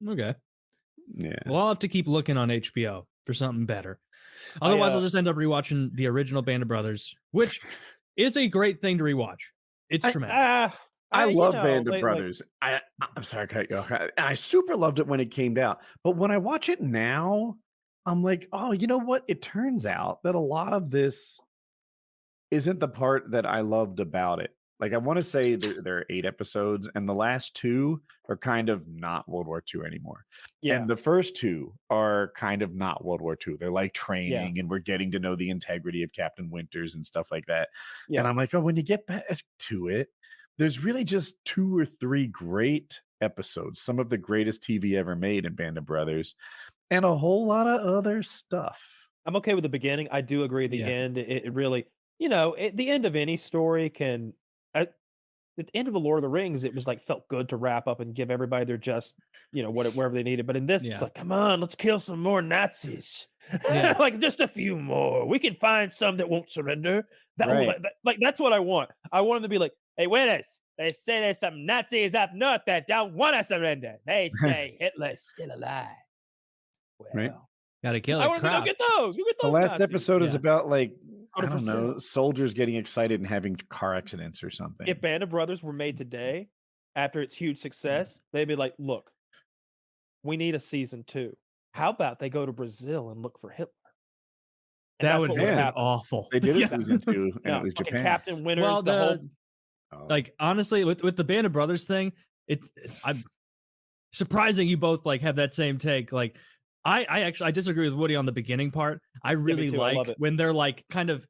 Okay. Yeah. Well, I'll have to keep looking on HBO for something better. Otherwise, I'll just end up rewatching the original Band of Brothers, which is a great thing to rewatch. It's I tremendous. I You love know, Band of like Brothers. I'm sorry, cut you off. I super loved it when it came out, but when I watch it now, I'm like, oh, you know what? It turns out that a lot of this isn't the part that I loved about it. Like, I want to say there are 8 episodes, and the last two are kind of not World War II anymore. yeah, And the first two are kind of not World War II. They're like yeah, training, and we're getting to know the integrity of Captain Winters and stuff like that. And yeah. I'm like, oh, when you get back to it, there's really just 2 or 3 great episodes, some of the greatest TV ever made in Band of Brothers, and a whole lot of other stuff. I'm okay with the beginning. I do agree the Yeah. end, it really the end of any story can at the end of the Lord of the Rings, it was like felt good to wrap up and give everybody their just, whatever they needed. But in this, it's Yeah. like, come on, let's kill some more Nazis. Yeah. Like just a few more. We can find some that won't surrender. Right. Like that's what I want. I want them to be like, hey, winners. They say there's some Nazis up north that don't want to surrender. They say Hitler's still alive. Right. Well, Gotta kill I it. want to go get Crouch. those. Go get The those last Nazis. episode is Yeah. about like Go to I don't know, Brazil. soldiers getting excited and having car accidents or something. If Band of Brothers were made today, after its huge success, they'd be like, look, we need a season 2. How about they go to Brazil and look for Hitler? And That that's would what have would been happen. awful. They did a Yeah. season 2 and it No, was fucking Japan. Captain Winters, Well, the whole Oh. like honestly, with the Band of Brothers thing, I'm surprising you both like have that same take. Like, I actually I disagree with Woody on the beginning part. I really too, I love like it. when they're like kind of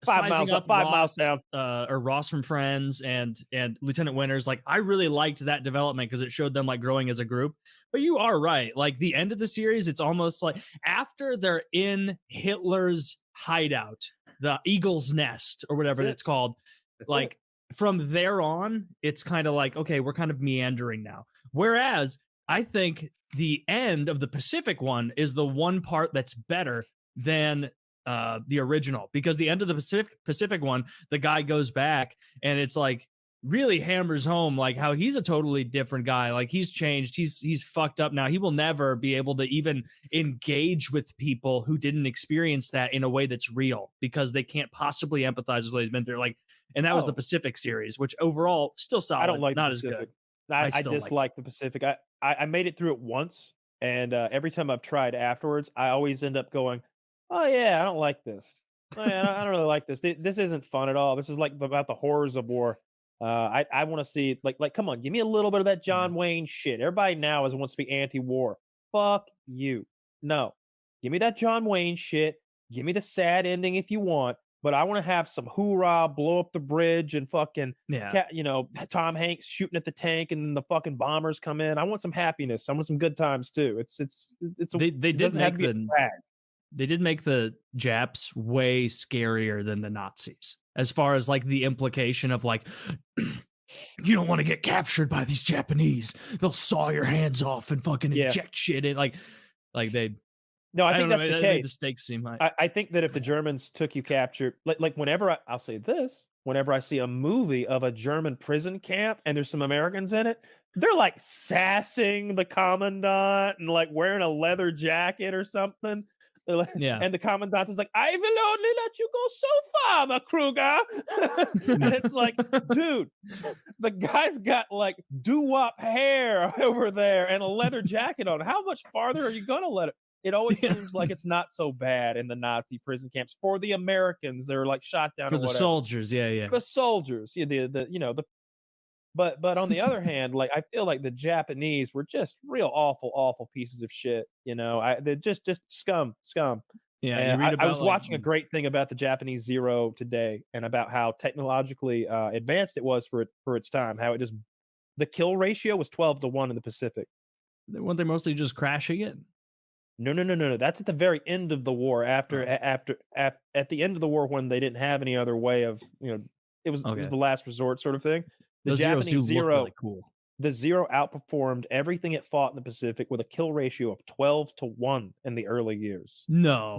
5 sizing miles up, up 5 miles Ross, down. or Ross from Friends and Lieutenant Winters. Like, I really liked that development because it showed them like growing as a group. But you are right. Like the end of the series, it's almost like after they're in Hitler's hideout, the Eagle's Nest or whatever That's it. it's called. That's Like from there on, it's kind of like, okay, we're kind of meandering now. Whereas I think the end of the Pacific one is the one part that's better than the original, because the end of the Pacific one, the guy goes back and it's like really hammers home like how he's a totally different guy. Like he's changed. He's fucked up now. He will never be able to even engage with people who didn't experience that in a way that's real because they can't possibly empathize with what he's been through. Like, and that was the Oh. Pacific series, which overall still solid. I don't like not the as good. Pacific. I I still like dislike the Pacific. I made it through it once, and every time I've tried afterwards, I always end up going, "Oh yeah, I don't like this. Oh, yeah, I don't really like this. This isn't fun at all. This is like about the horrors of war." I want to see like come on, give me a little bit of that John Wayne shit. Everybody now wants to be anti-war. Fuck you. No, give me that John Wayne shit. Give me the sad ending if you want. But I want to have some hoorah, blow up the bridge, and fucking Yeah. Tom Hanks shooting at the tank, and then the fucking bombers come in. I want some happiness. I want some good times too. They it did doesn't have make to be a drag. they did make the Japs way scarier than the Nazis, as far as like the implication of like, you don't want to get captured by these Japanese. They'll saw your hands off and fucking Yeah. inject shit in. Like they. No, I think don't that's know, the that made the case. stakes seem high. I think that if the Germans took you captured, like whenever I'll say this, whenever I see a movie of a German prison camp and there's some Americans in it, they're like sassing the commandant and like wearing a leather jacket or something. They're like, Yeah. and the commandant is like, I will only let you go so far, Makruger. And it's like, dude, the guy's got like doo-wop hair over there and a leather jacket on. How much farther are you gonna let it? It always seems like it's not so bad in the Nazi prison camps for the Americans. They're like shot down For or the whatever. soldiers, yeah. The soldiers, yeah, but on the other hand, like I feel like the Japanese were just real awful pieces of shit. They're just scum. Yeah, you And read I about was like, watching a great thing about the Japanese Zero today, and about how technologically advanced it was for its time. How the kill ratio was 12-1 in the Pacific. weren't they mostly just crashing it? No. That's at the very end of the war. At the end of the war, when they didn't have any other way of, it was Okay. the last resort sort of thing. The Those Zeros Japanese do look Zero, really cool. the Zero outperformed everything it fought in the Pacific with a kill ratio of 12-1 in the early years. No.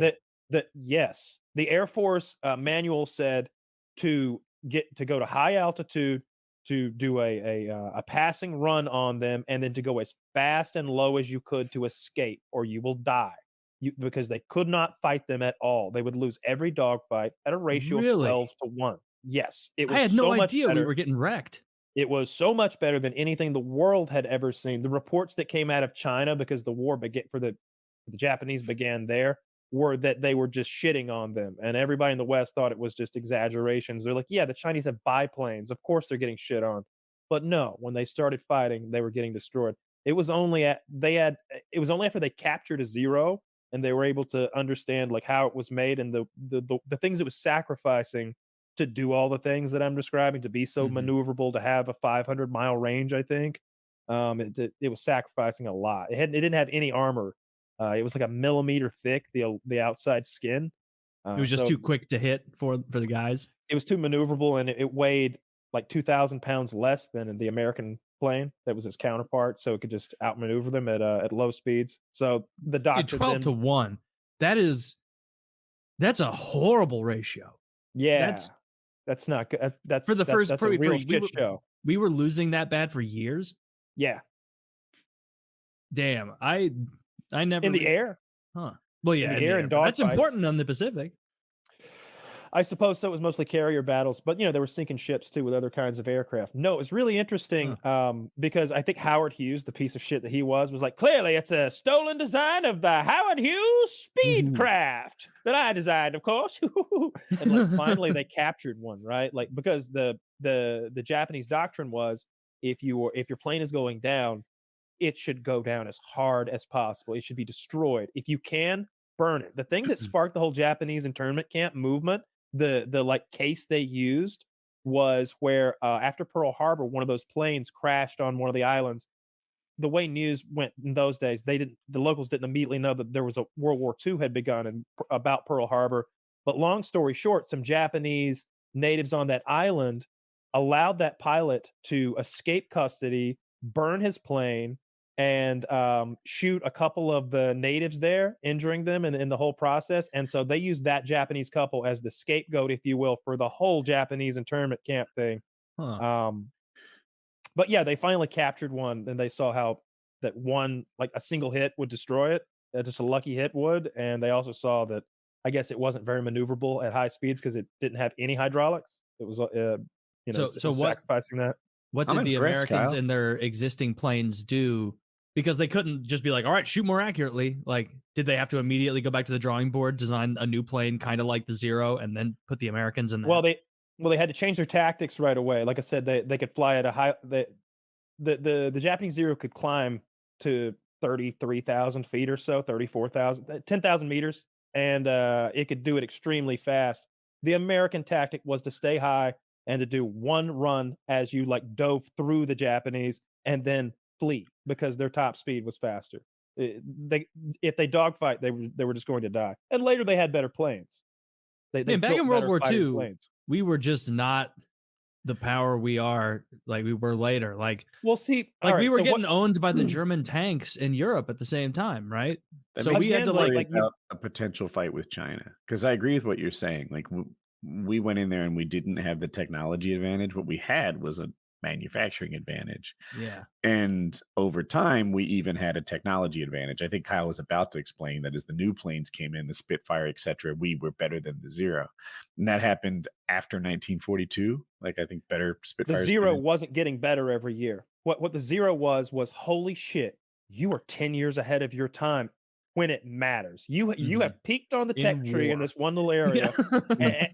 Yes, the Air Force manual said to go to high altitude to do a passing run on them, and then to go as fast and low as you could to escape, or you will die. Because they could not fight them at all. They would lose every dogfight at a ratio of Really? 12-1. Yes, it I was had no so much idea we better. were getting wrecked. It was so much better than anything the world had ever seen. The reports that came out of China, because the war began for the Japanese began there, were that they were just shitting on them, and everybody in the West thought it was just exaggerations. They're like, "Yeah, the Chinese have biplanes. Of course they're getting shit on." But no, when they started fighting, they were getting destroyed. It was only it was only after they captured a zero and they were able to understand like how it was made and the things it was sacrificing to do all the things that I'm describing, to be so Mhm. maneuverable, to have a 500-mile range, I think. It was sacrificing a lot. It didn't have any armor. It was like a millimeter thick, the outside skin. It was just So too quick to hit for the guys. it was too maneuverable, and it weighed like 2,000 pounds less than the American plane that was its counterpart, so it could just outmaneuver them at low speeds. So the Dude, doctor 12-1. That's a horrible ratio. yeah, That's that's not good. That's for the first that's a for, real we shit were show. we were losing that bad for years. Yeah, Damn, I never in the air, huh. Well, in yeah, the in the air, air, in but that's dogfights. important on the Pacific. I suppose so. It was mostly carrier battles, but they were sinking ships too with other kinds of aircraft. No, it was really interesting because I think Howard Hughes, the piece of shit that he was like, clearly it's a stolen design of the Howard Hughes Speedcraft that I designed, of course. And like finally they captured one, right? Like because the Japanese doctrine was if your plane is going down, it should go down as hard as possible. It should be destroyed. If you can, burn it. The thing that sparked the whole Japanese internment camp movement, the like case they used was where after Pearl Harbor, one of those planes crashed on one of the islands. The way news went in those days, the locals didn't immediately know that there was a World War II had begun about Pearl Harbor. But long story short, some Japanese natives on that island allowed that pilot to escape custody, burn his plane, and shoot a couple of the natives there, injuring them in the whole process. And so they used that Japanese couple as the scapegoat, if you will, for the whole Japanese internment camp thing. Huh. But yeah, they finally captured one, and they saw how that one, like a single hit would destroy it. Just a lucky hit would. And they also saw that I guess it wasn't very maneuverable at high speeds because it didn't have any hydraulics. It was, So what sacrificing that. what I'm did the impressed, Americans Kyle. in their existing planes do? Because they couldn't just be like, all right, shoot more accurately. Like, did they have to immediately go back to the drawing board, design a new plane kind of like the Zero, and then put the Americans in that? Well, they had to change their tactics right away. Like I said, they could fly at a high. The Japanese Zero could climb to 33,000 feet or so, 34,000, 10,000 meters, and it could do it extremely fast. The American tactic was to stay high and to do one run as you like dove through the Japanese and then flee because their top speed was faster. If they dogfight, they were just going to die. And later they had better planes. They Man, back built in World better War fighting II, planes. we were just not the power we are like we were later. Like Well, see, we all right, were so getting owned by the German tanks in Europe at the same time, right? That So makes we had Again, to me worry like you- about a potential fight with China because I agree with what you're saying. Like we went in there and we didn't have the technology advantage. What we had was a manufacturing advantage. yeah. And over time, we even had a technology advantage. I think Kyle was about to explain that as the new planes came in, the Spitfire, etc., we were better than the Zero. And that happened after 1942. Like I think better the Spitfires. Zero wasn't getting better every year. What the Zero was holy shit, you are 10 years ahead of your time when it matters. You Mhm. have peaked on the tech In tree in war. this one little area Yeah.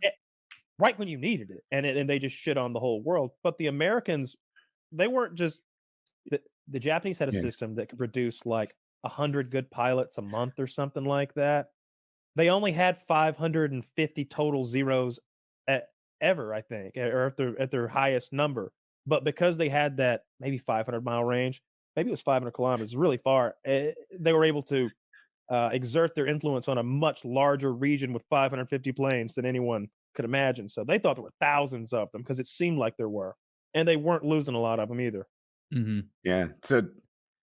right when you needed it, and they just shit on the whole world. But the Americans, they weren't just the Japanese had a Yeah. system that could produce like 100 good pilots a month or something like that. They only had 550 total zeros ever, I think, or at their highest number. But because they had that maybe 500-mile range, maybe it was 500 kilometers, really far, they were able to exert their influence on a much larger region with 550 planes than anyone could imagine. So they thought there were thousands of them because it seemed like there were, and they weren't losing a lot of them either. Hmm. Yeah. So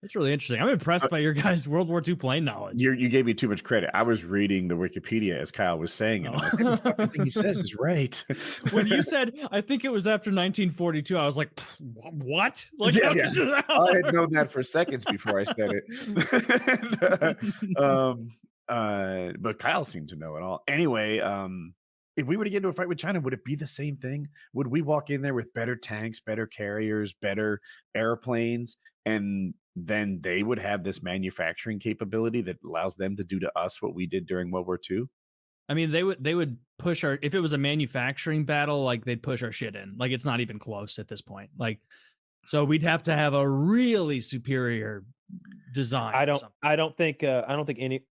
That's really interesting. I'm impressed by your guys' World War II plane knowledge. You gave me too much credit. I was reading the Wikipedia as Kyle was saying it. I'm like, every fucking thing he says is right. When you said, I think it was after 1942, I was like, what? Like, Yeah. I had known that for seconds before I said it. But Kyle seemed to know it all. Anyway, if we were to get into a fight with China, would it be the same thing? Would we walk in there with better tanks, better carriers, better airplanes, and then they would have this manufacturing capability that allows them to do to us what we did during World War II? I mean, they would push our, if it was a manufacturing battle, like they'd push our shit in. Like, it's not even close at this point. Like, so we'd have to have a really superior design. I don't think any.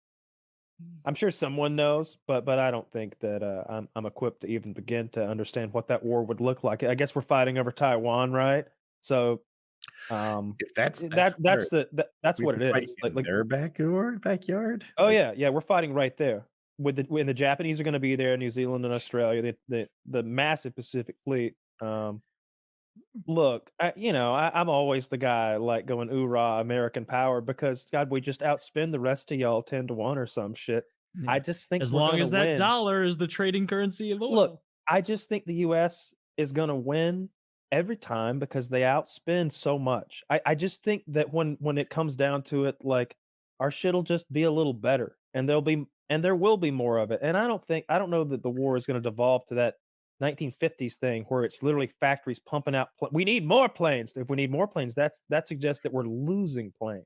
I'm sure someone knows, but I don't think that I'm equipped to even begin to understand what that war would look like. I guess we're fighting over Taiwan, right? So, If that's that's we what would it fight is. in their backyard. Oh yeah, we're fighting right there. When the Japanese are going to be there, New Zealand and Australia, the massive Pacific Fleet. Look, I'm always the guy like going "Oorah, American power," because God, we just outspend the rest of y'all 10-1 or some shit. Yeah. I just think as we're long gonna as that win. dollar is the trading currency of oil. Look, I just think the U.S. is going to win every time because they outspend so much. I just think that when it comes down to it, like our shit'll just be a little better, and there will be more of it. And I don't know that the war is going to devolve to that 1950s thing where it's literally factories pumping out. We need more planes. If we need more planes, that suggests that we're losing planes.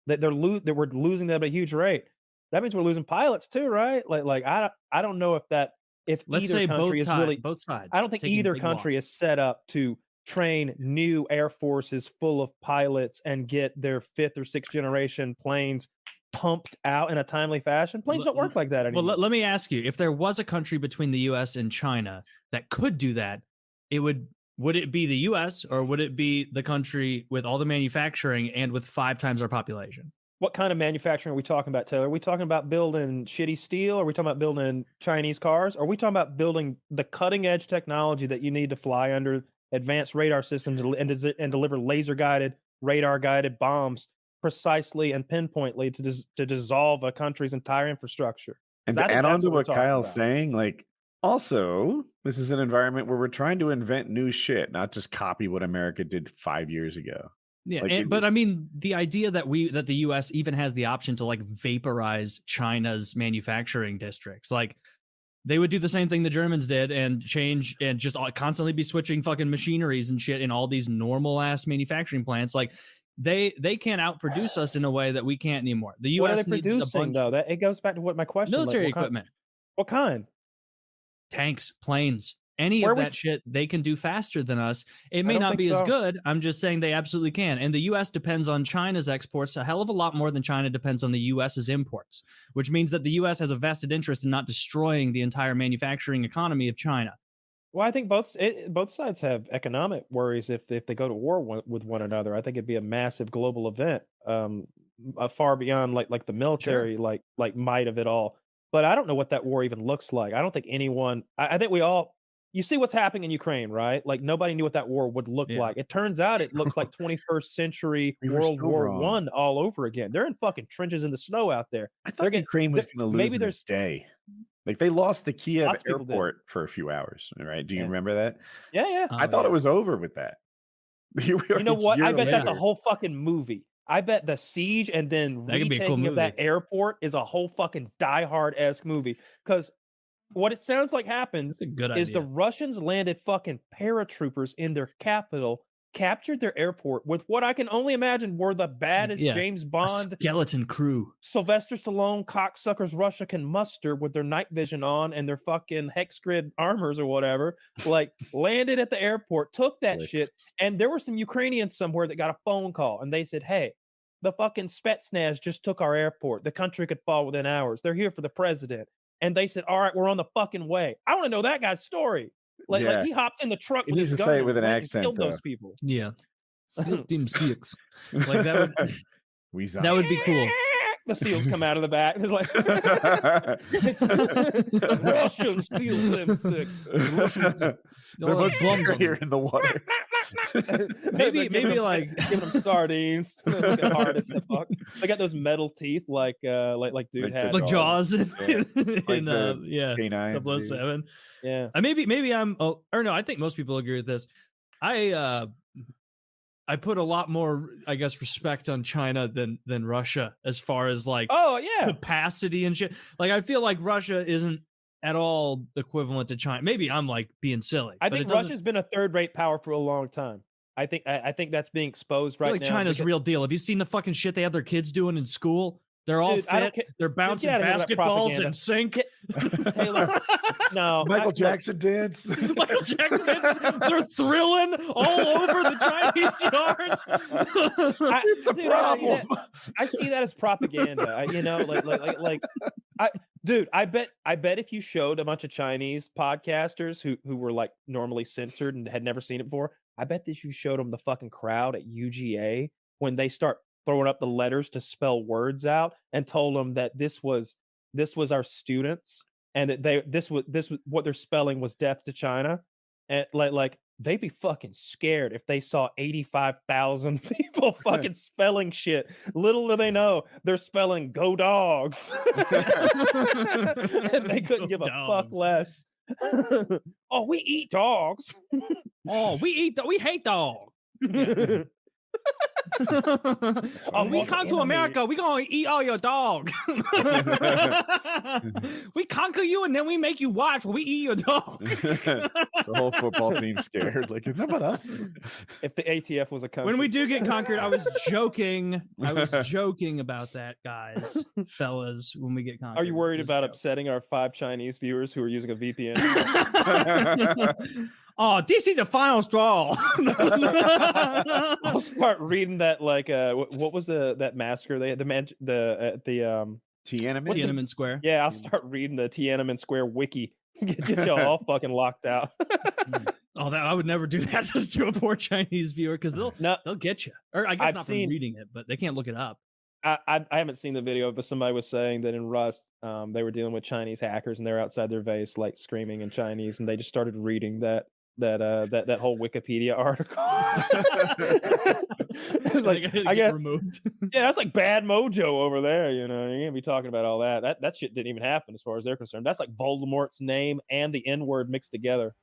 That we're losing them at a huge rate. That means we're losing pilots too, right? Like I don't know if let's either say country is really both sides. I don't think taking either big country loss. is set up to train new air forces full of pilots and get their 5th or 6th generation planes pumped out in a timely fashion. Planes don't work like that anymore. Well, let me ask you: if there was a country between the U.S. and China that could do that, would it be the U.S. or would it be the country with all the manufacturing and with 5 times our population? What kind of manufacturing are we talking about, Taylor? Are we talking about building shitty steel? Are we talking about building Chinese cars? Are we talking about building the cutting edge technology that you need to fly under advanced radar systems and deliver laser guided, radar guided bombs precisely and pinpointly to dissolve a country's entire infrastructure? And to add on to what Kyle's saying, like, also, this is an environment where we're trying to invent new shit, not just copy what America did 5 years ago. Yeah, Like, but I mean, the idea that the U.S. even has the option to like vaporize China's manufacturing districts, like they would do the same thing the Germans did and change and just constantly be switching fucking machineries and shit in all these normal ass manufacturing plants. Like they can't outproduce us in a way that we can't anymore. The U.S. What are they needs producing, a bunch though? That it goes back to what my question. military equipment, What kind? tanks, planes. Any of that shit they can do faster than us. It may not be as good. I'm just saying they absolutely can. And the U.S. depends on China's exports a hell of a lot more than China depends on the U.S.'s imports, which means that the U.S. has a vested interest in not destroying the entire manufacturing economy of China. Well, I think both sides have economic worries if they go to war with one another. I think it'd be a massive global event, far beyond like the military like might of it all. But I don't know what that war even looks like. I don't think anyone. I think we all. You see what's happening in Ukraine, right? Like nobody knew what that war would look like. It turns out it looks like 21st century World War I all over again. They're in fucking trenches in the snow out there. I thought Ukraine was going to lose maybe this day. Like they lost the Kiev airport for a few hours, right? Do you remember that? Yeah. I thought it was over with that. You know what? I bet that's a whole fucking movie. I bet the siege and then retaking of that airport is a whole fucking Die Hard-esque movie. Because what it sounds like happened is the Russians landed fucking paratroopers in their capital, captured their airport with what I can only imagine were the baddest James Bond skeleton crew. Sylvester Stallone cocksuckers Russia can muster with their night vision on and their fucking hex grid armors or whatever, like landed at the airport, took that shit. And there were some Ukrainians somewhere that got a phone call and they said, hey, the fucking Spetsnaz just took our airport. The country could fall within hours. They're here for the president. And they said, all right, we're on the fucking way. I want to know that guy's story. Like he hopped in the truck with his gun say it with an accent, killed those people. Yeah. Team 6. Like that would be cool. The seals come out of the back. It's like Russian SEAL Team 6. They're much here in the water. maybe like giving them sardines, looking hard as fuck. They got those metal teeth like dude had like Jaws in, Like the yeah, canines, dude. 007. Yeah. Maybe I'm or no, I think most people agree with this. I put a lot more, I guess, respect on China than Russia as far as like Oh yeah. capacity and shit. Like I feel like Russia isn't at all equivalent to China. Maybe I'm like being silly. I but think it doesn't Russia's been a third-rate power for a long time. I think that's being exposed feel right like now. China's because- real deal. Have you seen the fucking shit they have their kids doing in school? They're all Dude, I don't fit. ca- They're bouncing get outta here with that basketballs propaganda. in sync. Taylor, no, Michael look, Jackson dance. Michael Jackson, they're thrilling all over the Chinese yards. It's a dude, problem. I see that as propaganda. You know, dude, I bet if you showed a bunch of Chinese podcasters who were like normally censored and had never seen it before, I bet that if you showed them the fucking crowd at UGA when they start throwing up the letters to spell words out and told them that this was our students and that this was what they're spelling was death to China, and like they'd be fucking scared if they saw 85,000 people fucking spelling shit. Little do they know they're spelling "go dogs," and they couldn't give a fuck less. Oh, we eat dogs. Oh, we hate dogs. Oh, we come to America, we gonna eat all your dog. We conquer you and then we make you watch when we eat your dog. The whole football team's scared. Like, is that about us? If the ATF was a country. When we do get conquered, I was joking. I was joking about that, guys, fellas. When we get conquered, Are you worried It was about a joke. upsetting our 5 Chinese viewers who are using a VPN? Oh, this is the final straw. I'll start reading that like what was that massacre they had the Tiananmen. Tiananmen Square. yeah, I'll start reading the Tiananmen Square wiki. Get y'all all fucking locked out. Oh, I would never do that just to a poor Chinese viewer because they'll get you. Or I guess I've not seen- from reading it, but they can't look it up. I haven't seen the video, but somebody was saying that in Rust, they were dealing with Chinese hackers and they're outside their base like screaming in Chinese, and they just started reading that whole Wikipedia article. It's like, I guess removed. yeah, that's like bad mojo over there. You know, you're gonna be talking about all that. That shit didn't even happen as far as they're concerned. That's like Voldemort's name and the N-word mixed together.